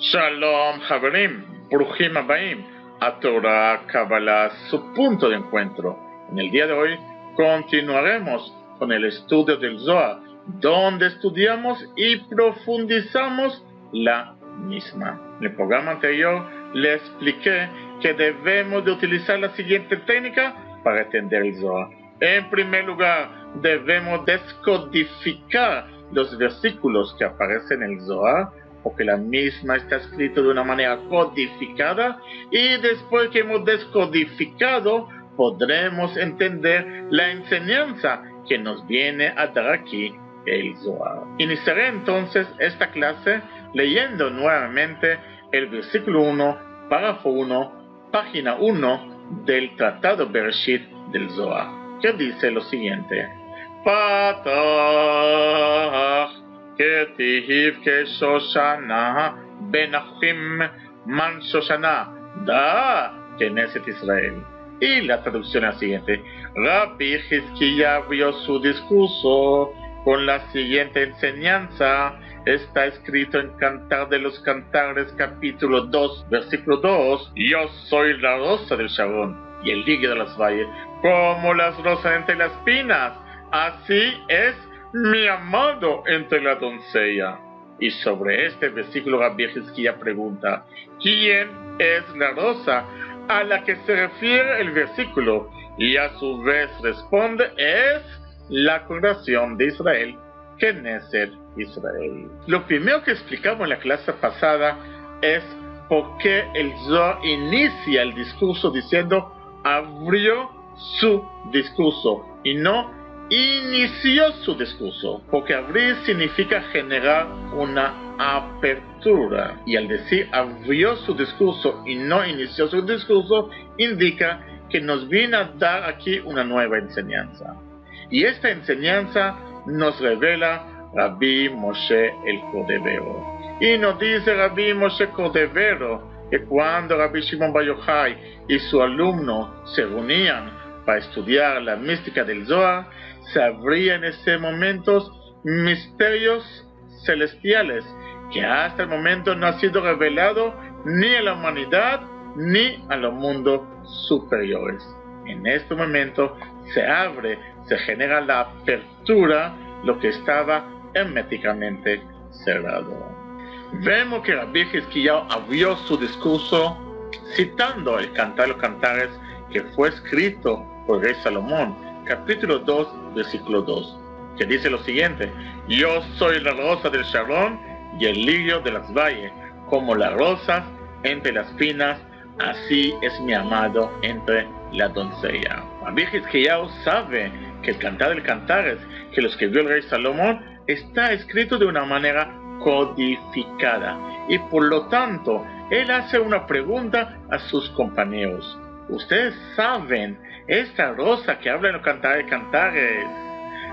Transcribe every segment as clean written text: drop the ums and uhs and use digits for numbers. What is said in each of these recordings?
Shalom, Haverim, Bruchim Abaim, a Torah Kabbalah, su punto de encuentro. En el día de hoy continuaremos con el estudio del Zohar, donde estudiamos y profundizamos la misma. En el programa anterior le expliqué que debemos de utilizar la siguiente técnica para entender el Zohar. En primer lugar, debemos descodificar los versículos que aparecen en el Zohar, porque la misma está escrita de una manera codificada, y después que hemos descodificado, podremos entender la enseñanza que nos viene a dar aquí el Zohar. Iniciaré entonces esta clase leyendo nuevamente el versículo 1, párrafo 1, página 1 del Tratado Bereshit del Zohar, que dice lo siguiente: Patach Ketihiv que Shoshana Benachim Man Shoshana Da Knesset Israel. Y la traducción es la siguiente: Rabbi Hizkiya abrió su discurso con la siguiente enseñanza. Está escrito en Cantar de los Cantares, capítulo 2, versículo 2: Yo soy la rosa del Sharon y el lirio de las valles, como las rosas entre las pinas, así es mi amado entre la doncella. Y sobre este versículo Rabbi Hizkiya pregunta: ¿quién es la rosa a la que se refiere el versículo? Y a su vez responde: es la congregación de Israel, Knesset Israel. Lo primero que explicamos en la clase pasada es por qué el Zohar inicia el discurso diciendo abrió su discurso y no inició su discurso, porque abrir significa generar una apertura, y al decir abrió su discurso y no inició su discurso, indica que nos viene a dar aquí una nueva enseñanza, y esta enseñanza nos revela Rabbi Moshe el Cordovero. Y nos dice Rabbi Moshe Cordovero que cuando Rabbi Shimon Bar Yochai y su alumno se reunían para estudiar la mística del Zohar, se abrían en ese momento misterios celestiales que hasta el momento no han sido revelados ni a la humanidad ni a los mundos superiores. En este momento se abre, se genera la apertura, lo que estaba herméticamente cerrado. Vemos que Rabbi Hizkiya abrió su discurso citando el Cantar de los Cantares, que fue escrito por el rey Salomón, capítulo 2, versículo 2, que dice lo siguiente: Yo soy la rosa del Sharon y el lirio de las valles, como las rosas entre las pinas, así es mi amado entre la doncella. Rabbi Hizkiya sabe que el Cantar de los Cantares, que lo escribió el rey Salomón, está escrito de una manera codificada, y por lo tanto él hace una pregunta a sus compañeros. Ustedes saben, esta rosa que habla en los Cantares de Cantares,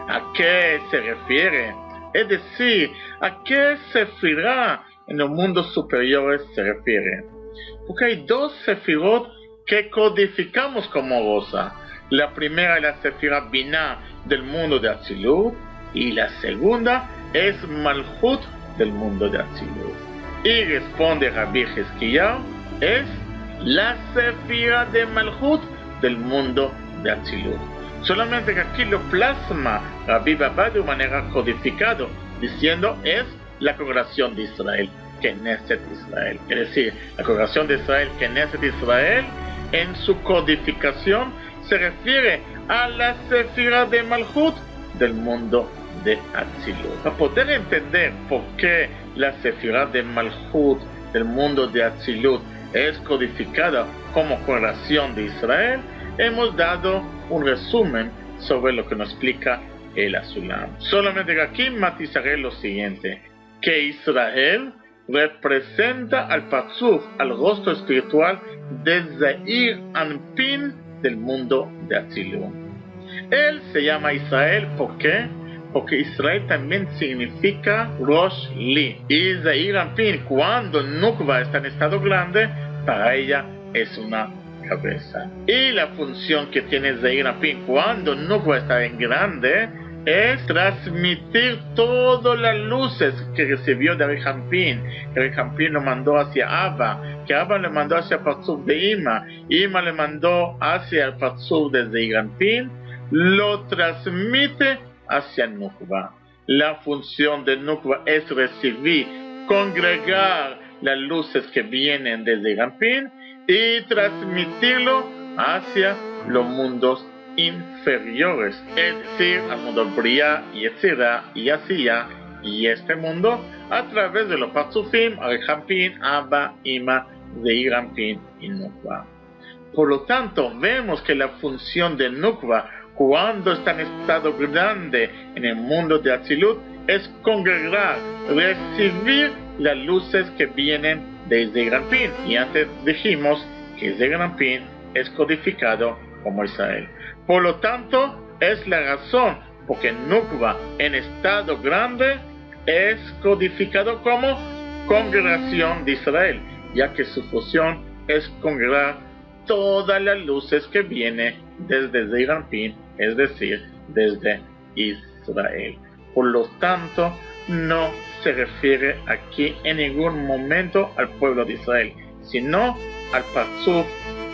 ¿a qué se refiere? Es decir, ¿a qué sefirá en los mundos superiores se refiere? Porque hay dos sefirot que codificamos como rosa. La primera es la sefira Binah del mundo de Atzilut, y la segunda es Malchut del mundo de Atzilut. Y responde Rabbi Hizkiya, es la sefira de Malchut del mundo de Atzilut. Solamente que aquí lo plasma Rabbi Baba de manera codificada, diciendo es la congregación de Israel, Knesset Israel. Es decir, la congregación de Israel, Knesset Israel, en su codificación se refiere a la sefira de Malchut del mundo de Atzilut. Para poder entender por qué la sefira de Malchut del mundo de Atzilut es codificada como congregación de Israel, hemos dado un resumen sobre lo que nos explica el Asulam. Solamente que aquí matizaré lo siguiente: que Israel representa al Patzuf, al rostro espiritual de Zeir Anpin del mundo de Atzilut. Él se llama Israel, ¿por qué? Porque Israel también significa Rosh Li. Y Zeir Anpin, cuando Nukva está en estado grande, para ella es una cabeza. Y la función que tiene Zeir Anpin cuando Nukva está en grande es transmitir todas las luces que recibió de Rehampin, que Rehampin lo mandó hacia Abba, que Abba le mandó hacia el Parzuf de Ima le mandó hacia el Parzuf de Zeirampin, lo transmite hacia Nukva. La función de Nukva es recibir, congregar las luces que vienen de Zeirampin y transmitirlo hacia los mundos inferiores, es decir, al mundo Briah y Yetzirah y Asiya y este mundo a través de los Parzufim, Rehampin, Abba, Ima, Zeirampin y Nukva. Por lo tanto, vemos que la función de Nukva cuando está en estado grande en el mundo de Atzilut es congregar, recibir las luces que vienen de Zeirampin. Y antes dijimos que Zeirampin es codificado como Israel. Por lo tanto, es la razón porque Nukva en estado grande es codificado como congregación de Israel, ya que su función es congregar todas las luces que vienen desde Zeirampin, es decir, desde Israel. Por lo tanto, no se refiere aquí en ningún momento al pueblo de Israel, sino al Parzuf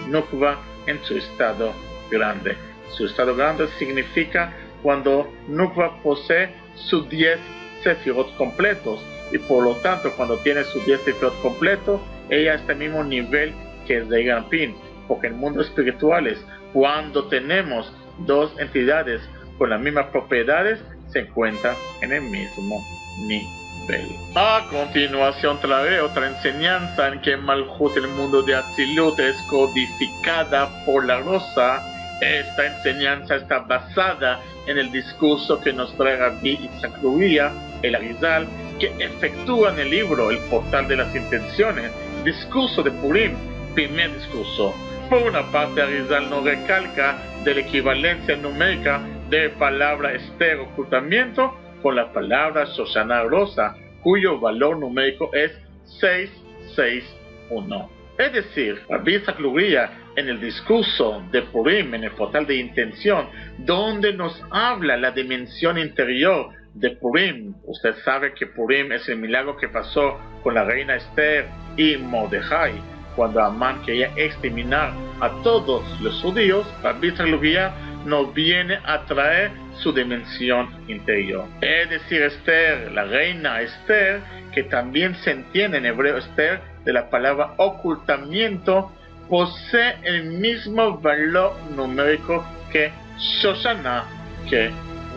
Nukva en su estado grande. Su estado grande significa cuando Nukva posee sus 10 sefirot completos, y por lo tanto cuando tiene sus 10 sefirot completos, ella está al mismo nivel que Zeirampin, porque en mundos espirituales, cuando tenemos dos entidades con las mismas propiedades, se encuentran en el mismo nivel. A continuación traeré otra enseñanza en que Malhut, el mundo de Atzilut, es codificada por la rosa. Esta enseñanza está basada en el discurso que nos trae Rabbi Yitzhak Luria, el Arizal, que efectúa en el libro El Portal de las Intenciones, discurso de Purim, primer discurso. Por una parte, Arizal nos recalca de la equivalencia numérica de palabra Esther, ocultamiento, con la palabra Shoshana, rosa, cuyo valor numérico es 661. Es decir, Rabbi Yitzhak Luria, en el discurso de Purim, en el portal de intención, donde nos habla la dimensión interior de Purim. Usted sabe que Purim es el milagro que pasó con la reina Esther y Mordejai, cuando Amán quería exterminar a todos los judíos. Rabbi Yitzhak Luria nos viene a traer su dimensión interior. Es decir, Esther, la reina Esther, que también se entiende en hebreo Esther, de la palabra ocultamiento, posee el mismo valor numérico que Shoshana, que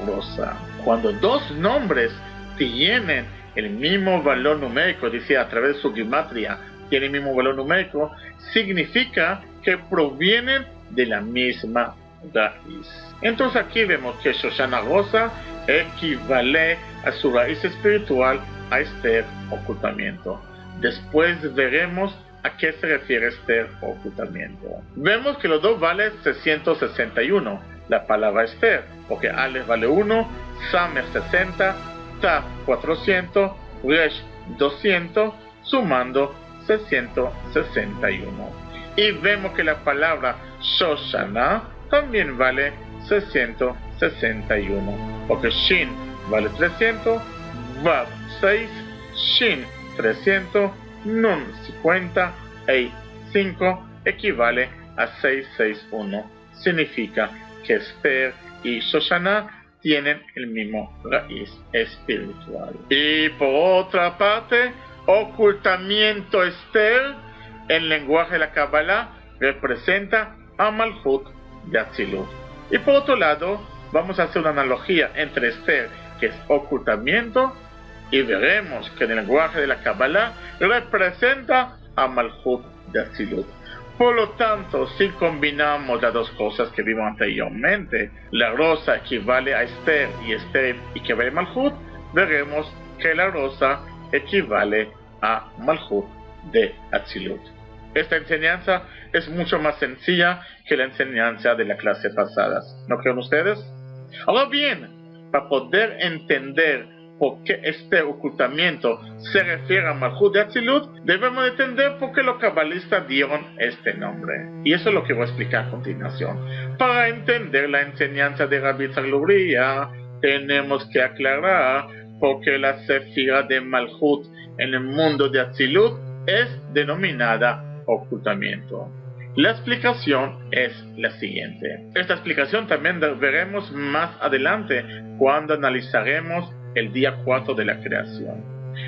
rosa. Cuando dos nombres tienen el mismo valor numérico, dice a través de su gematria, tiene el mismo valor numérico, significa que provienen de la misma raíz. Entonces aquí vemos que Shoshana rosa equivale a su raíz espiritual a Esther, ocultamiento. Después veremos a qué se refiere Esther, ocultamiento. Vemos que los dos valen 661, la palabra Esther, porque Aleph vale 1, Samer 60, Tav 400, Resh 200, sumando 661. Y vemos que la palabra Shoshana también vale 661, porque Shin vale 300, Vav 6, Shin 300, Nun 50, Ei 5 equivale a 661. Significa que Esther y Shoshana tienen el mismo raíz espiritual. Y por otra parte, ocultamiento Esther, en lenguaje de la Kabbalah, representa a Malhut de Atzilut. Y por otro lado, vamos a hacer una analogía entre Esther, que es ocultamiento, y veremos que en el lenguaje de la Kabbalah representa a Malhut de Atzilut. Por lo tanto, si combinamos las dos cosas que vimos anteriormente, la rosa equivale a Esther y Esther equivale a Malhut, veremos que la rosa equivale a Malhut de Atzilut. Esta enseñanza es mucho más sencilla que la enseñanza de la clase pasada, ¿no creen ustedes? Ahora bien, para poder entender por qué este ocultamiento se refiere a Malhut de Atzilut, debemos entender por qué los cabalistas dieron este nombre. Y eso es lo que voy a explicar a continuación. Para entender la enseñanza de Rabbi Yitzhak Luria, tenemos que aclarar por qué la Sefira de Malhut en el mundo de Atzilut es denominada ocultamiento. La explicación es la siguiente. Esta explicación también veremos más adelante cuando analizaremos el día 4 de la creación.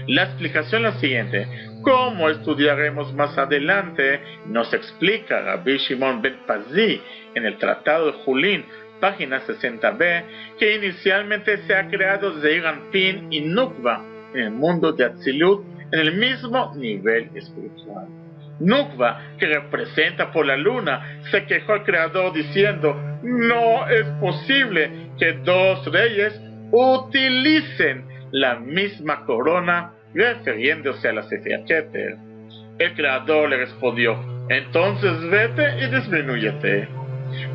La explicación es la siguiente. Como estudiaremos más adelante, nos explica Rabbi Shimon ben Pazi en el Tratado de Julín, página 60b, que inicialmente se ha creado Zeir Anpin y Nukva en el mundo de Atzilut en el mismo nivel espiritual. Nukva, que representa por la luna, se quejó al Creador diciendo: no es posible que dos reyes utilicen la misma corona, refiriéndose a la Sefira Keter. El Creador le respondió: entonces vete y disminúyete.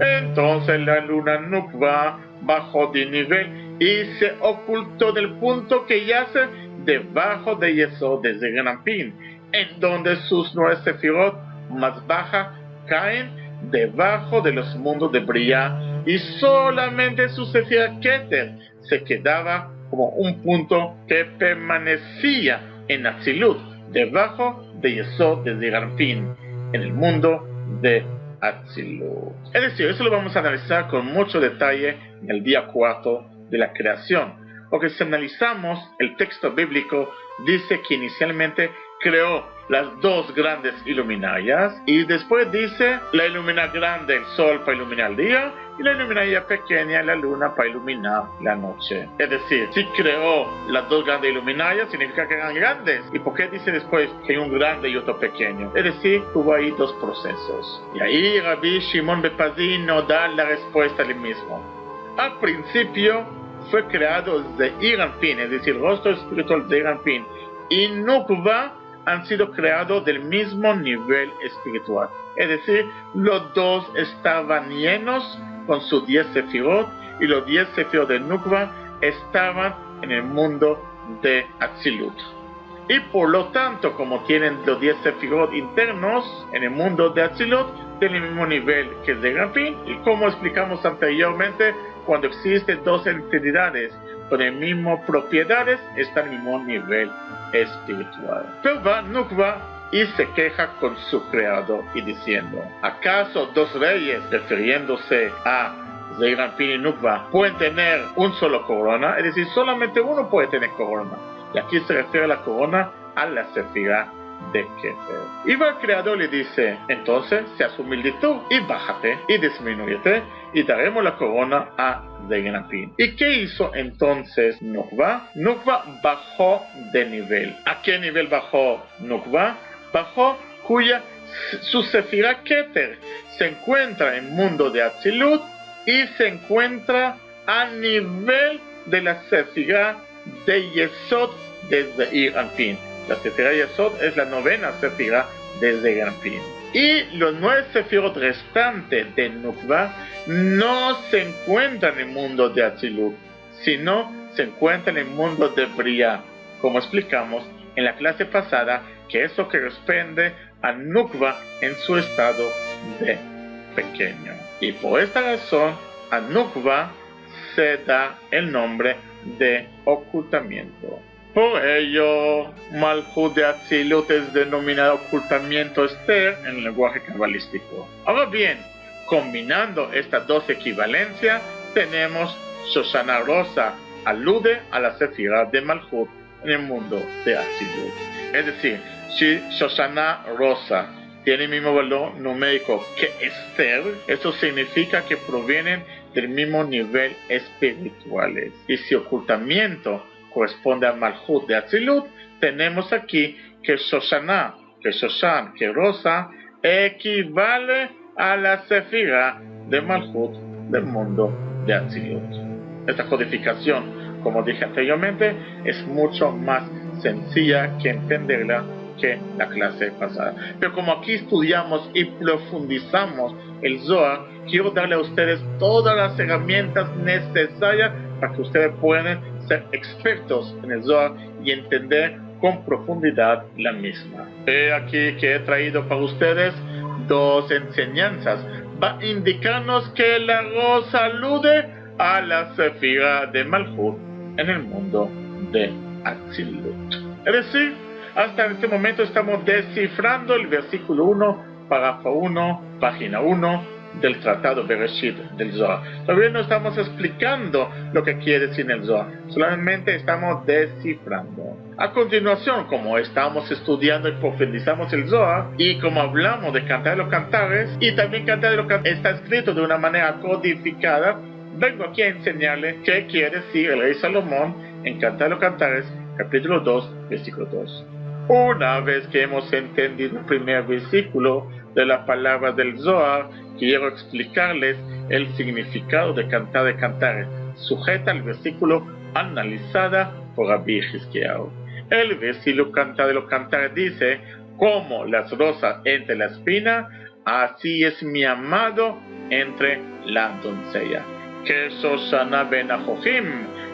Entonces la luna Nukva bajó de nivel y se ocultó del punto que yace debajo de Yesod de Zeir Anpin, en donde sus 9 sefirot más bajas caen debajo de los mundos de Briah, y solamente su Sefira Keter se quedaba como un punto que permanecía en Atzilut, debajo de Yesod de Zeir Anpin, en el mundo de Atzilut. Es decir, eso lo vamos a analizar con mucho detalle en el día 4 de la creación, porque si analizamos el texto bíblico, dice que inicialmente creó las dos grandes iluminarias, y después dice la iluminaria grande, el sol, para iluminar el día, y la iluminaria pequeña, la luna, para iluminar la noche. Es decir, si creó las dos grandes iluminarias, significa que eran grandes. ¿Y por qué dice después que hay un grande y otro pequeño? Es decir, hubo ahí dos procesos. Y ahí Rabbi Shimon ben Pazi nos da la respuesta al mismo. Al principio fue creado Zeir Anpin, es decir, rostro espiritual de Zeir Anpin, y Nukva han sido creados del mismo nivel espiritual. Es decir, los dos estaban llenos con sus 10 sefirot, y los 10 sefirot de Nukva estaban en el mundo de Atzilut. Y por lo tanto, como tienen los 10 sefirot internos en el mundo de Atzilut, tienen el mismo nivel que Zeir Anpin, y como explicamos anteriormente, cuando existen dos entidades con el mismo propiedades, están en el mismo nivel espiritual. Pero va Nukva y se queja con su creador y diciendo: ¿acaso dos reyes, refiriéndose a Zeir Anpin y Nukva, pueden tener un solo corona? Es decir, solamente uno puede tener corona. Y aquí se refiere a la corona a la Sefira de Keter. Y va el creador y le dice: entonces sea su humilditud y bájate y disminúyete, y daremos la corona a Zeir Anpin. ¿Y qué hizo entonces Nukva? Nukva bajó de nivel. ¿A qué nivel bajó Nukva? Bajó su Sefira Keter se encuentra en el mundo de Atzilut y se encuentra a nivel de la Sefira de Yesod de Zeir Anpin. La Sefira Yesod es la 9ª Sefira de Zeir Anpin. Y los 9 sefirot restantes de Nukva no se encuentran en el mundo de Atzilut, sino se encuentran en el mundo de Briah, como explicamos en la clase pasada, que eso corresponde a Nukva en su estado de pequeño. Y por esta razón, a Nukva se da el nombre de ocultamiento. Por ello, Malhut de Atzilut es denominado ocultamiento Esther en el lenguaje cabalístico. Ahora bien, combinando estas dos equivalencias, tenemos Shoshana Rosa, alude a la Sefira de Malhut en el mundo de Atzilut. Es decir, si Shoshana Rosa tiene el mismo valor numérico que Esther, eso significa que provienen del mismo nivel espirituales. Y si ocultamiento corresponde a Malhut de Atzilut, tenemos aquí que Shoshana, que Shoshan, que Rosa, equivale a la Sefira de Malhut del mundo de Atzilut. Esta codificación, como dije anteriormente, es mucho más sencilla que entenderla que la clase pasada. Pero como aquí estudiamos y profundizamos el Zohar, quiero darle a ustedes todas las herramientas necesarias para que ustedes puedan ser expertos en el Zohar y entender con profundidad la misma. He aquí que he traído para ustedes dos enseñanzas. Va a indicarnos que la rosa alude a la Sefira de Malhut en el mundo de Atzilut. Es decir, hasta este momento estamos descifrando el versículo 1, párrafo 1, página 1 del Tratado Bereshit del Zohar. Todavía no estamos explicando lo que quiere decir el Zohar, solamente estamos descifrando. A continuación, como estamos estudiando y profundizamos el Zohar, y como hablamos de Cantar de los Cantares, y también Cantar de los Cantares está escrito de una manera codificada, vengo aquí a enseñarle qué quiere decir el rey Salomón en Cantar de los Cantares, capítulo 2, versículo 2. Una vez que hemos entendido el primer versículo de la palabra del Zohar, quiero explicarles el significado de Cantar de Cantares, sujeta al versículo analizada por Rabbi Hizkiyahu. El versículo Cantar de los Cantares dice: como las rosas entre la espina, así es mi amado entre la doncella. Que Shoshana ben Ajochim,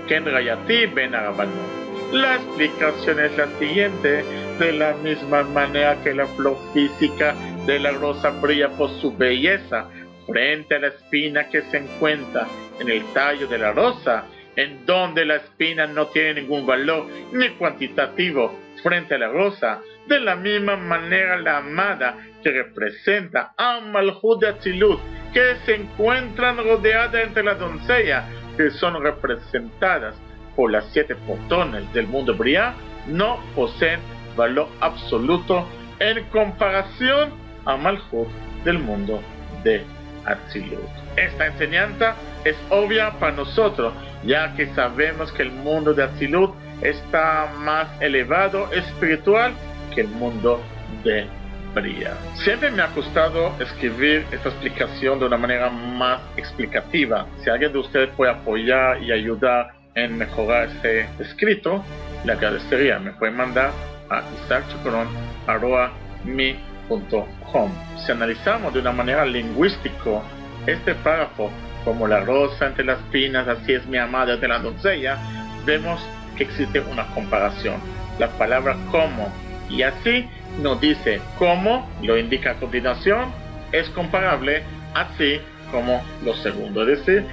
Ken Rayati ben Arabanot. La explicación es la siguiente: de la misma manera que la flor física de la rosa brilla por su belleza frente a la espina que se encuentra en el tallo de la rosa, en donde la espina no tiene ningún valor ni cuantitativo frente a la rosa, de la misma manera la amada que representa a Malhut de Atzilut, que se encuentran rodeadas entre la doncella, que son representadas por las 7 portones del mundo Briá, no poseen valor absoluto en comparación a Malhut del mundo de Atzilut. Esta enseñanza es obvia para nosotros, ya que sabemos que el mundo de Atzilut está más elevado espiritual que el mundo de Briá. Siempre me ha costado escribir esta explicación de una manera más explicativa. Si alguien de ustedes puede apoyar y ayudar en mejorar este escrito, le agradecería. Me pueden mandar a isaacchacron@mi.com. Si analizamos de una manera lingüística este párrafo, como la rosa entre las espinas, así es mi amada de la doncella, vemos que existe una comparación. La palabra como y así nos dice como, lo indica a continuación, es comparable así como lo segundo, es decir,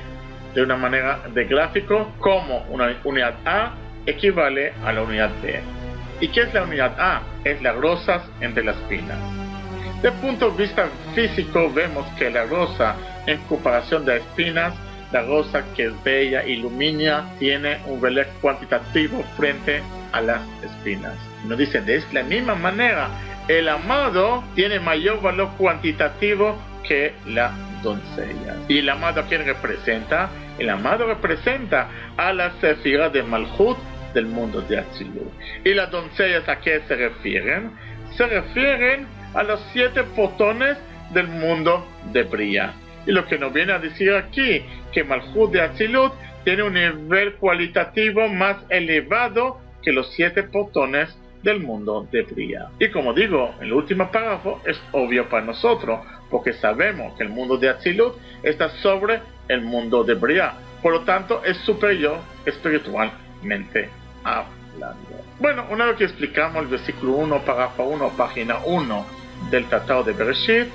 de una manera de gráfico, como una unidad A equivale a la unidad B. ¿Y qué es la unidad A? Es las rosas entre las espinas. Desde el punto de vista físico vemos que la rosa, en comparación de las espinas, la rosa que es bella y lumina tiene un valor cuantitativo frente a las espinas. Nos dice de la misma manera, el amado tiene mayor valor cuantitativo que la doncella. ¿Y el amado a quién representa? El amado representa a la Sefira de Malhut del mundo de Atzilut. ¿Y las doncellas a qué se refieren? Se refieren a los 7 portones del mundo de Briá. Y lo que nos viene a decir aquí, que Malhut de Atzilut tiene un nivel cualitativo más elevado que los 7 portones del mundo de Briá. Y como digo, el último párrafo es obvio para nosotros, porque sabemos que el mundo de Atzilut está sobre el mundo de Briá. Por lo tanto, es superior espiritualmente hablando. Bueno, una vez que explicamos el versículo 1, párrafo 1, página 1 del Tratado de Bereshit,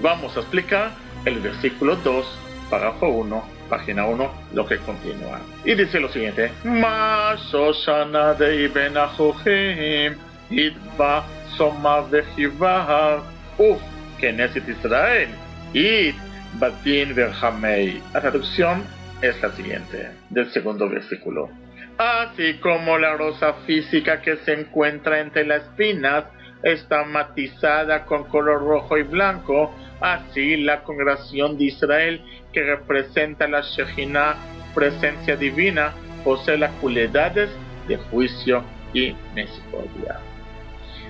vamos a explicar el versículo 2, párrafo 1, página 1, lo que continúa. Y dice lo siguiente: Ma Shoshana de Ibn Ajochim Idba Soma Vejivahar Uf Knesset Israel Id Batin Verhamei. La traducción es la siguiente, del segundo versículo: así como la rosa física que se encuentra entre las espinas está matizada con color rojo y blanco, así la congregación de Israel, que representa la Shejinah, presencia divina, posee las cualidades de juicio y misericordia.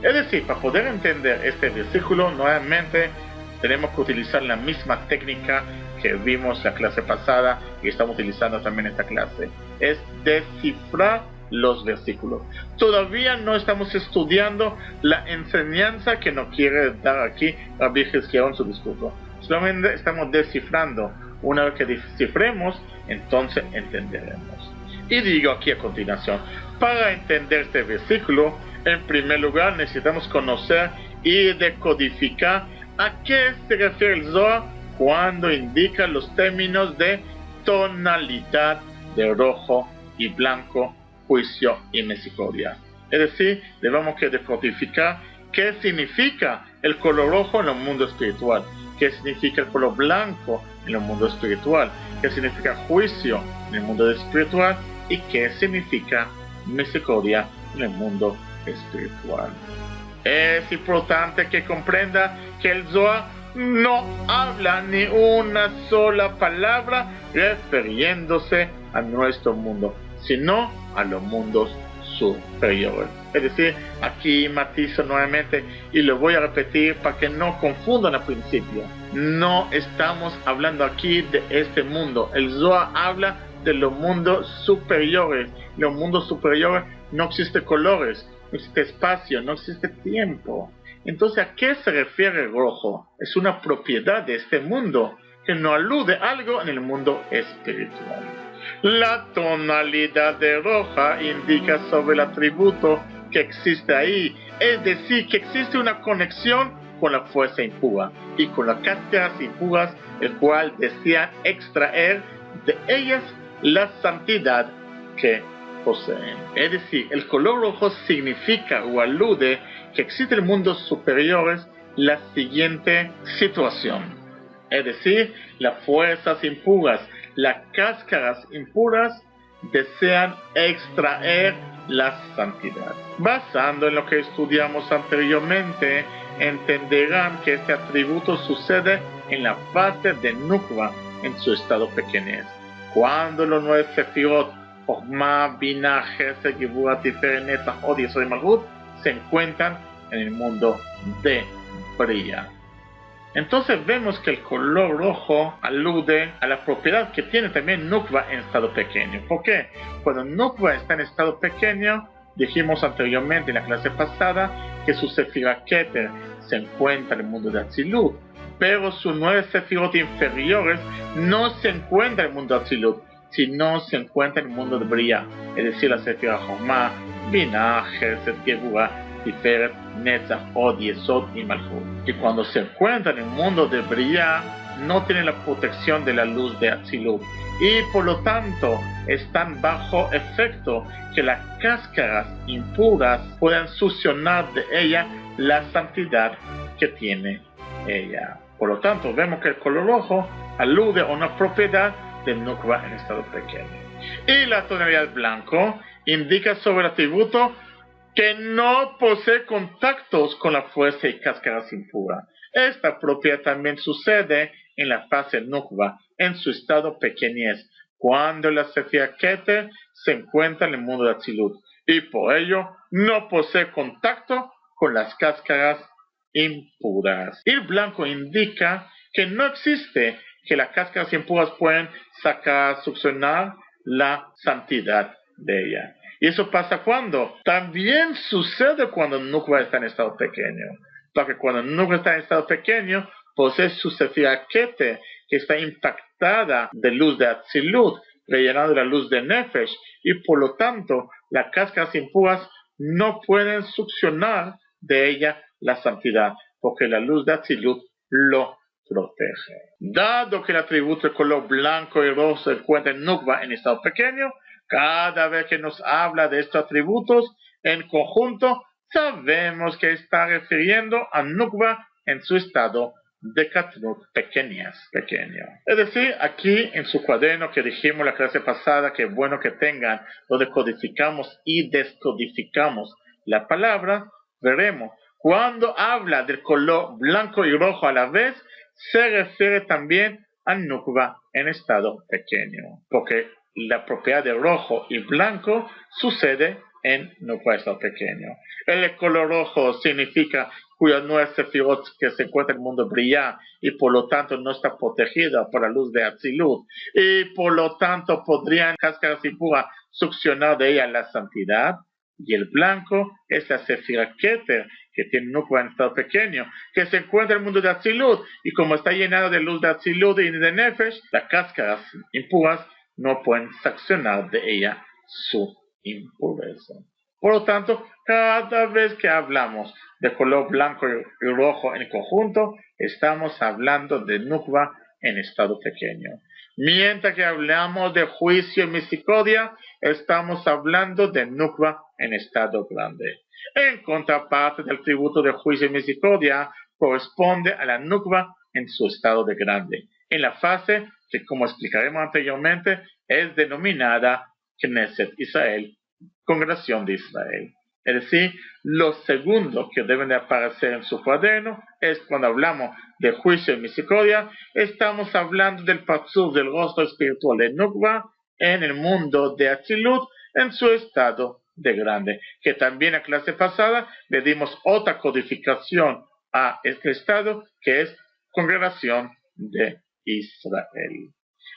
Es decir, para poder entender este versículo, nuevamente tenemos que utilizar la misma técnica que vimos la clase pasada y estamos utilizando también esta clase. Es descifrar los versículos. Todavía no estamos estudiando la enseñanza que nos quiere dar aquí Rabbi Hizkiyahu en su discurso. Solamente estamos descifrando. Una vez que descifremos, entonces entenderemos. Y digo aquí a continuación, para entender este versículo, en primer lugar necesitamos conocer y decodificar a qué se refiere el Zohar cuando indica los términos de tonalidad de rojo y blanco, juicio y misericordia. Es decir, debemos que decodificar qué significa el color rojo en el mundo espiritual, qué significa el color blanco en el mundo espiritual, qué significa juicio en el mundo espiritual y qué significa misericordia en el mundo espiritual. Es importante que comprenda que el Zohar no habla ni una sola palabra refiriéndose a nuestro mundo, sino a los mundos superiores. Es decir, aquí matizo nuevamente y lo voy a repetir para que no confundan al principio. No estamos hablando aquí de este mundo. El Zohar habla de los mundos superiores. Los mundos superiores no existen colores, no existe espacio, no existe tiempo. Entonces, ¿a qué se refiere el rojo? Es una propiedad de este mundo que no alude a algo en el mundo espiritual. La tonalidad de roja indica sobre el atributo que existe ahí, es decir, que existe una conexión con la fuerza impura y con las cáscaras impuras, el cual desean extraer de ellas la santidad que poseen. Es decir, el color rojo significa o alude que existe en mundos superiores la siguiente situación. Es decir, las fuerzas impuras, las cáscaras impuras desean extraer la santidad. Basando en lo que estudiamos anteriormente, entenderán que este atributo sucede en la fase de Nukva en su estado pequeñez. Cuando los 9 Sefirot, Jochma, Binah, Chesed, Geburah, Tiferet, Netzach, Hod, Yesod y Malchut, se encuentran en el mundo de Bria. Entonces vemos que el color rojo alude a la propiedad que tiene también Nukva en estado pequeño. ¿Por qué? Cuando Nukva está en estado pequeño, dijimos anteriormente en la clase pasada que su Sefirah Keter se encuentra en el mundo de Atzilut, pero sus 9 Sefirot inferiores no se encuentran en el mundo de Atzilut, sino se encuentran en el mundo de Bria, es decir, la Sefirah Jochma, Binah, Chesed, Geburah, Tiferet, Netzach, Hod, Yesod y Malchut. Y cuando se encuentran en el mundo de Bria, no tienen la protección de la luz de Atzilut y por lo tanto están bajo efecto que las cáscaras impuras puedan succionar de ella la santidad que tiene ella. Por lo tanto, vemos que el color rojo alude a una propiedad de Nukva en estado pequeño. Y la tonalidad blanco indica sobre el atributo que no posee contactos con la fuerza y cáscaras impuras. Esta propiedad también sucede en la fase Nukva, en su estado pequeñez, cuando la Sefirah Keter se encuentra en el mundo de Atzilut, y por ello no posee contacto con las cáscaras impuras. Y el blanco indica que no existe que las cáscaras impuras pueden succionar la santidad de ella. ¿Y eso pasa cuando? También sucede cuando Nukva está en estado pequeño. Porque cuando Nukva está en estado pequeño, posee su Sefirah Keter, que está impactada de luz de Atzilut, rellenando la luz de Nefesh, y por lo tanto, las cáscaras impuras no pueden succionar de ella la santidad, porque la luz de Atzilut lo protege. Dado que el atributo de color blanco y rojo se encuentra en Nukva en estado pequeño, cada vez que nos habla de estos atributos en conjunto, sabemos que está refiriendo a Nukva en su estado de Katnut pequeño. Es decir, aquí en su cuaderno que dijimos la clase pasada, que es bueno que tengan, donde codificamos y descodificamos la palabra, veremos, cuando habla del color blanco y rojo a la vez, se refiere también a Nukva en estado pequeño, porque la propiedad de rojo y blanco sucede en Nukva en estado pequeño. El color rojo significa cuyas 9 Sefirot que se encuentran en el mundo brilla y por lo tanto no está protegida por la luz de Atzilut y por lo tanto podrían cáscaras impuras succionar de ella la santidad. Y el blanco es la Sefirah Keter, que tiene Nukva en estado pequeño, que se encuentra en el mundo de Atzilut, y como está llenado de luz de Atzilut y de Nefesh, las cáscaras impuras no pueden succionar de ella su impureza. Por lo tanto, cada vez que hablamos de color blanco y rojo en conjunto, estamos hablando de Nukva en estado pequeño. Mientras que hablamos de juicio y misericordia, estamos hablando de Nukva en estado grande. En contraparte del tributo de juicio y misericordia, corresponde a la Nukva en su estado de grande, en la fase que, como explicaremos anteriormente, es denominada Knesset Israel, Congregación de Israel. Es decir, lo segundo que deben de aparecer en su cuaderno es cuando hablamos de juicio y misericordia, estamos hablando del parzur, del rostro espiritual de Nukva en el mundo de Atzilut, en su estado de grande, que también en la clase pasada le dimos otra codificación a este estado, que es Congregación de Israel.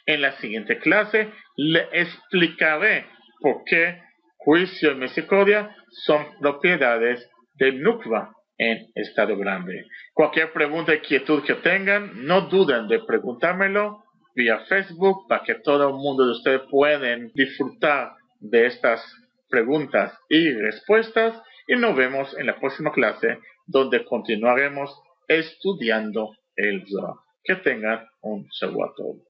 En la siguiente clase le explicaré por qué juicio y misericordia son propiedades de Nukva en estado grande. Cualquier pregunta o inquietud que tengan, no duden de preguntármelo vía Facebook para que todo el mundo de ustedes puedan disfrutar de estas preguntas y respuestas. Y nos vemos en la próxima clase, donde continuaremos estudiando el Zohar. Que tengan un Shabbat Tov.